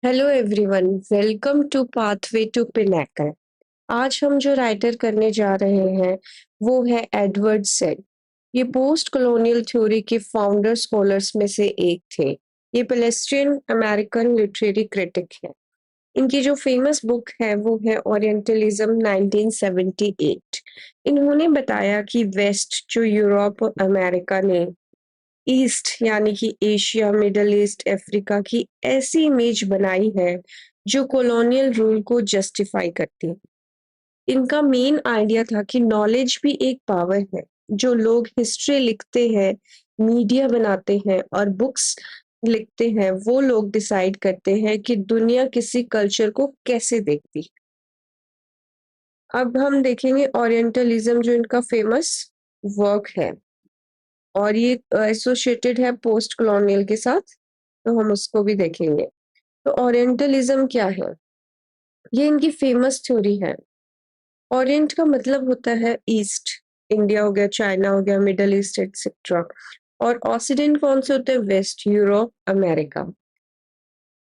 Hello everyone, welcome to Pathway to Pinnacle. आज हम जो राइटर करने जा रहे हैं वो है एडवर्ड सैड। ये पोस्ट कॉलोनियल थ्योरी के फाउंडर स्कॉलर्स में से एक थे। ये पैलेस्टीन अमेरिकन लिटरेरी क्रिटिक है। इनकी जो फेमस बुक है वो है ओरिएंटलिज्म 1978। इन्होंने बताया कि वेस्ट जो यूरोप और अमेरिका ने ईस्ट यानी कि एशिया, मिडल ईस्ट, अफ्रीका की ऐसी इमेज बनाई है जो कॉलोनियल रूल को जस्टिफाई करती है। इनका मेन आइडिया था कि नॉलेज भी एक पावर है। जो लोग हिस्ट्री लिखते हैं, मीडिया बनाते हैं और बुक्स लिखते हैं, वो लोग डिसाइड करते हैं कि दुनिया किसी कल्चर को कैसे देखती है। अब हम देखेंगे ओरिएंटलिज्म जो इनका फेमस वर्क है और ये एसोसिएटेड है पोस्ट कॉलोनियल के साथ, तो हम उसको भी देखेंगे। तो ओरिएंटलिज्म क्या है? ये इनकी फेमस थ्योरी है। ओरिएंट का मतलब होता है ईस्ट, इंडिया हो गया, चाइना हो गया, मिडल ईस्ट एक्सेट्रा। और ऑक्सीडेंट कौन से होते हैं? West, Europe, America.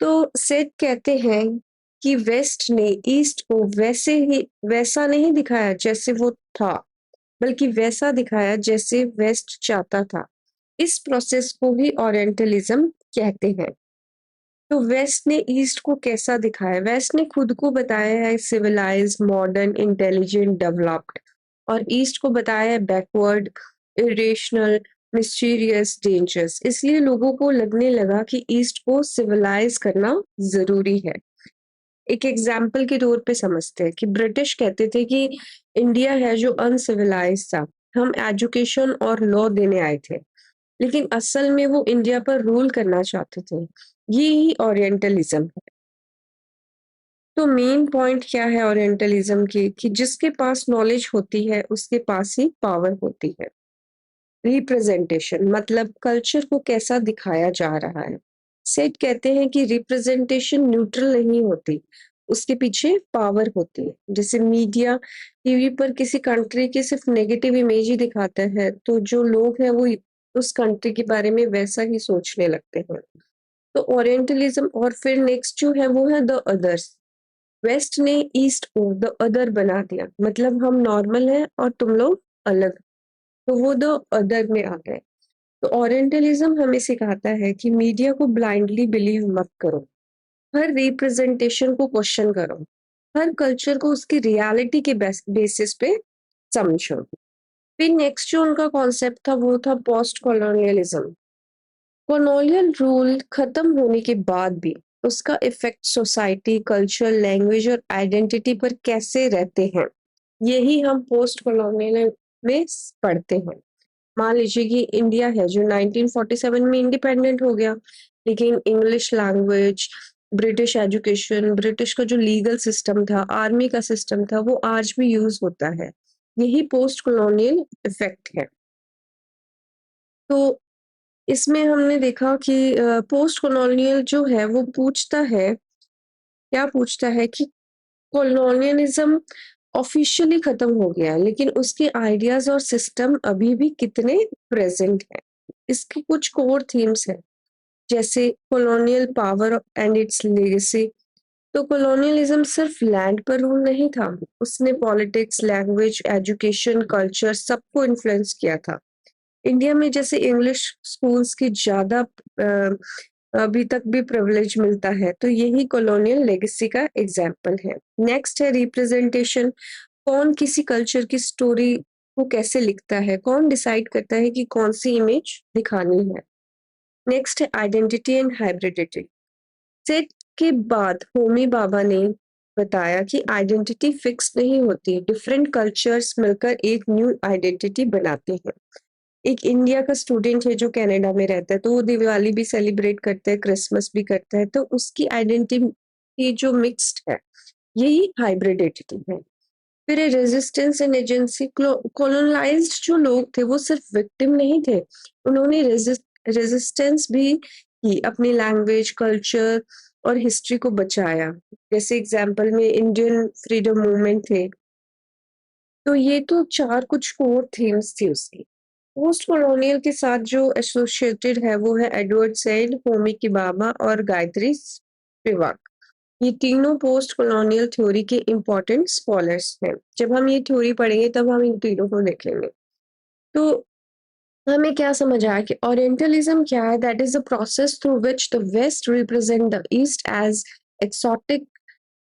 तो सेठ कहते हैं कि वेस्ट ने ईस्ट को वैसा नहीं दिखाया जैसे वो था, बल्कि वैसा दिखाया जैसे वेस्ट चाहता था। इस प्रोसेस को ही ओरिएंटलिज्म कहते हैं। तो वेस्ट ने ईस्ट को कैसा दिखाया? वेस्ट ने खुद को बताया है सिविलाइज्ड, मॉडर्न, इंटेलिजेंट, डेवलप्ड, और ईस्ट को बताया है बैकवर्ड, इरेशनल, मिस्टीरियस, डेंजरस। इसलिए लोगों को लगने लगा कि ईस्ट को सिविलाइज करना जरूरी है। एक एग्जाम्पल के तौर पे समझते हैं कि ब्रिटिश कहते थे कि इंडिया है जो अनसिविलाइज था, हम एजुकेशन और लॉ देने आए थे, लेकिन असल में वो इंडिया पर रूल करना चाहते थे। ये ही ओरिएंटलिज्म है। तो मेन पॉइंट क्या है ओरिएंटलिज्म की कि जिसके पास नॉलेज होती है उसके पास ही पावर होती है। रिप्रेजेंटेशन मतलब कल्चर को कैसा दिखाया जा रहा है। सेठ कहते हैं कि रिप्रेजेंटेशन न्यूट्रल नहीं होती, उसके पीछे पावर होती है। जैसे मीडिया टीवी पर किसी कंट्री की सिर्फ नेगेटिव इमेज ही दिखाता है, तो जो लोग हैं वो उस कंट्री के बारे में वैसा ही सोचने लगते हैं। तो ओरिएंटलिज्म और फिर नेक्स्ट जो है वो है द अदर्स। वेस्ट ने ईस्ट को द अदर बना दिया, मतलब हम नॉर्मल हैं और तुम लोग अलग, तो वो द अदर में आ गए। तो ओरिएंटलिज्म हमें सिखाता है कि मीडिया को ब्लाइंडली बिलीव मत करो, हर रिप्रेजेंटेशन को क्वेश्चन करो, हर कल्चर को उसकी रियलिटी के बेसिस पे समझो। फिर नेक्स्ट जो उनका कॉन्सेप्ट था वो था पोस्ट कॉलोनियलिज्म। कॉलोनियल रूल खत्म होने के बाद भी उसका इफेक्ट सोसाइटी, कल्चर, लैंग्वेज और आइडेंटिटी पर कैसे रहते हैं, यही हम पोस्ट कॉलोनियल में पढ़ते हैं। मान लीजिए कि इंडिया है जो 1947 में इंडिपेंडेंट हो गया, लेकिन English language, British education, British का जो लीगल सिस्टम था, आर्मी का सिस्टम था, वो आज भी यूज होता है। यही पोस्ट कॉलोनियल इफेक्ट है। तो इसमें हमने देखा कि पोस्ट कॉलोनियल जो है वो पूछता है, क्या पूछता है कि कॉलोनियलिज्म ऑफिशियली खत्म हो गया लेकिन उसके आइडियाज और सिस्टम अभी भी कितने प्रेजेंट है। इसके कुछ कोर थीम्स हैं, जैसे colonial power and it's legacy. तो कॉलोनियलिज्म सिर्फ लैंड पर रूल नहीं था, उसने पॉलिटिक्स, लैंग्वेज, एजुकेशन, कल्चर सबको इन्फ्लुएंस किया था। इंडिया में जैसे इंग्लिश स्कूल्स की ज्यादा अभी तक भी प्रिविलेज मिलता है, तो यही कॉलोनियल लेगेसी का एग्जाम्पल है। नेक्स्ट है रिप्रेजेंटेशन। कौन किसी कल्चर की स्टोरी को कैसे लिखता है, कौन डिसाइड करता है कि कौन सी इमेज दिखानी है। नेक्स्ट है आइडेंटिटी एंड हाइब्रिडिटी। सेट के बाद होमी बाबा ने बताया कि आइडेंटिटी फिक्स नहीं होती, डिफरेंट कल्चर्स मिलकर एक न्यू आइडेंटिटी बनाते हैं। एक इंडिया का स्टूडेंट है जो कनाडा में रहता है, तो वो दिवाली भी सेलिब्रेट करता है, क्रिसमस भी करता है, तो उसकी आइडेंटिटी जो मिक्स्ड है, यही हाइब्रिड आइडेंटिटी है। फिर रेजिस्टेंस एंड एजेंसी। कॉलोनाइज्ड जो लोग थे वो सिर्फ विक्टिम नहीं थे, उन्होंने रेजिस्टेंस भी की, अपनी लैंग्वेज, कल्चर और हिस्ट्री को बचाया। जैसे एग्जाम्पल में इंडियन फ्रीडम मूवमेंट थे। तो ये तो चार कुछ कोर थीम्स थी उसकी। पोस्ट कॉलोनियल के साथ जो एसोसिएटेड है वो है एडवर्ड सैड, होमी किबामा और गायत्री स्पिवाक। ये तीनों पोस्ट कॉलोनियल थ्योरी के इम्पोर्टेंट स्कॉलर्स हैं। जब हम ये थ्योरी पढ़ेंगे तब हम इन तीनों को देखेंगे। तो हमें क्या समझ आया कि ओरिएंटलिज्म क्या है? That is the process through which the West represent the East as exotic,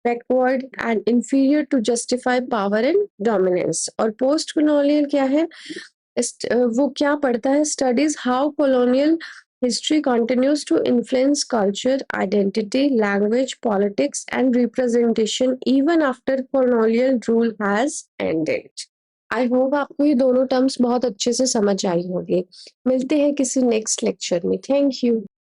backward and inferior to justify power and dominance. और पोस्ट कॉलोनियल क्या है? वो क्या पढ़ता है? Studies how colonial history continues to influence culture, identity, language, politics, and representation even after colonial rule has ended. I hope आपको ये दोनों टर्म्स बहुत अच्छे से समझ आई होंगी। मिलते हैं किसी नेक्स्ट लेक्चर में। Thank you.